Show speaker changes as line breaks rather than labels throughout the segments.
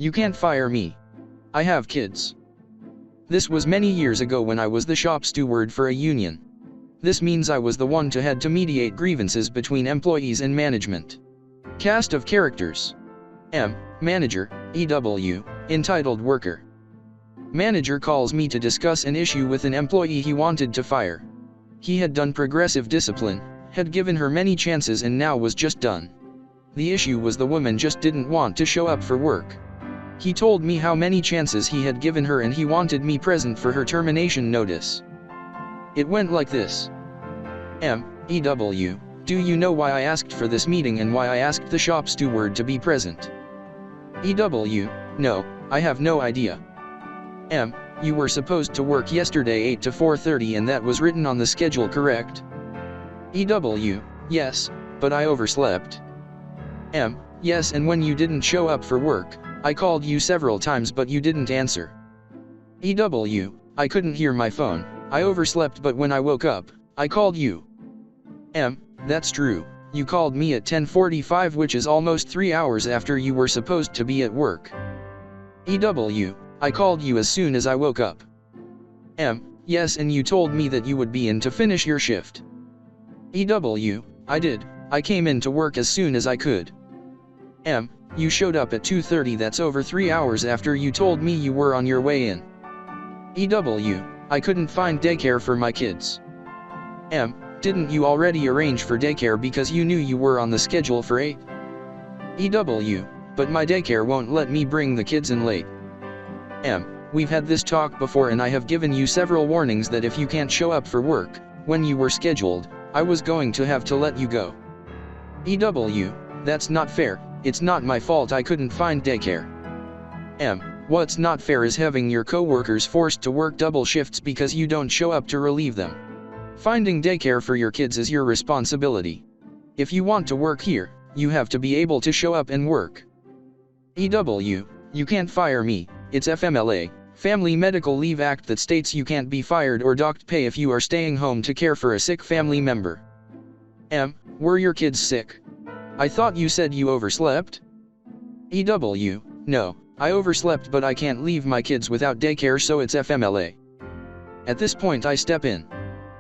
You can't fire me. I have kids. This was many years ago when I was the shop steward for a union. This means I was the one to head to mediate grievances between employees and management. Cast of characters. M. Manager, EW, entitled worker. Manager calls me to discuss an issue with an employee he wanted to fire. He had done progressive discipline, had given her many chances and now was just done. The issue was the woman just didn't want to show up for work. He told me how many chances he had given her and he wanted me present for her termination notice. It went like this. EW, do you know why I asked for this meeting and why I asked the shop steward to be present? EW, no, I have no idea. You were supposed to work yesterday 8 to 4:30 and that was written on the schedule, correct? EW, yes, but I overslept. Yes, and when you didn't show up for work, I called you several times but you didn't answer. EW, I couldn't hear my phone, I overslept but when I woke up, I called you. That's true, you called me at 10:45 which is almost 3 hours after you were supposed to be at work. EW, I called you as soon as I woke up. Yes, and you told me that you would be in to finish your shift. EW, I did, I came in to work as soon as I could. You showed up at 2:30, that's over 3 hours after you told me you were on your way in. EW, I couldn't find daycare for my kids. Didn't you already arrange for daycare because you knew you were on the schedule for 8? EW, but my daycare won't let me bring the kids in late. We've had this talk before and I have given you several warnings that if you can't show up for work, when you were scheduled, I was going to have to let you go. EW, that's not fair, it's not my fault I couldn't find daycare. What's not fair is having your coworkers forced to work double shifts because you don't show up to relieve them. Finding daycare for your kids is your responsibility. If you want to work here, you have to be able to show up and work. EW, you can't fire me, it's FMLA, Family Medical Leave Act, that states you can't be fired or docked pay if you are staying home to care for a sick family member. Were your kids sick? I thought you said you overslept? EW, no, I overslept but I can't leave my kids without daycare so it's FMLA. At this point I step in.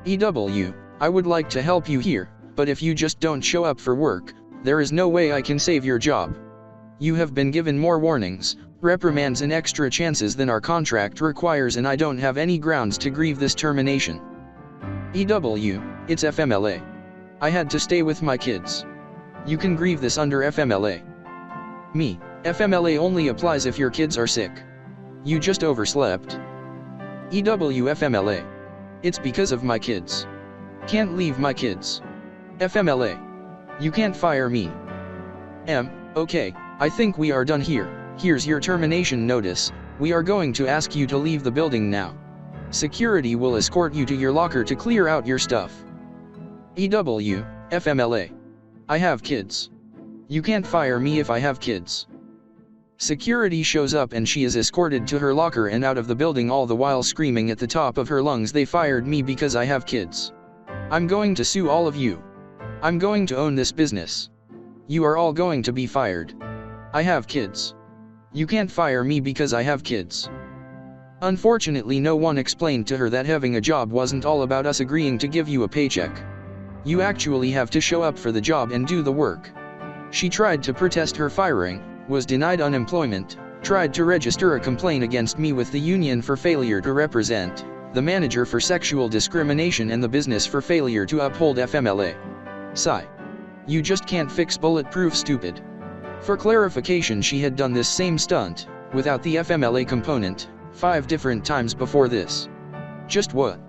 EW, I would like to help you here, but if you just don't show up for work, there is no way I can save your job. You have been given more warnings, reprimands and extra chances than our contract requires and I don't have any grounds to grieve this termination. EW, it's FMLA. I had to stay with my kids. You can grieve this under FMLA. Me, FMLA only applies if your kids are sick. You just overslept. EW, FMLA. It's because of my kids. Can't leave my kids. FMLA. You can't fire me. Okay, I think we are done here. Here's your termination notice. We are going to ask you to leave the building now. Security will escort you to your locker to clear out your stuff. EW, FMLA. I have kids. You can't fire me if I have kids. Security shows up and she is escorted to her locker and out of the building, all the while screaming at the top of her lungs, "They fired me because I have kids. I'm going to sue all of you. I'm going to own this business. You are all going to be fired. I have kids. You can't fire me because I have kids." Unfortunately, no one explained to her that having a job wasn't all about us agreeing to give you a paycheck. You actually have to show up for the job and do the work. She tried to protest her firing, was denied unemployment, tried to register a complaint against me with the union for failure to represent, the manager for sexual discrimination, and the business for failure to uphold FMLA. Sigh. You just can't fix bulletproof, stupid. For clarification, she had done this same stunt, without the FMLA component, 5 different times before this. Just what?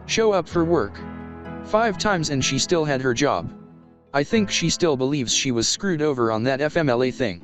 Show up for work. 5 times and she still had her job. I think she still believes she was screwed over on that FMLA thing.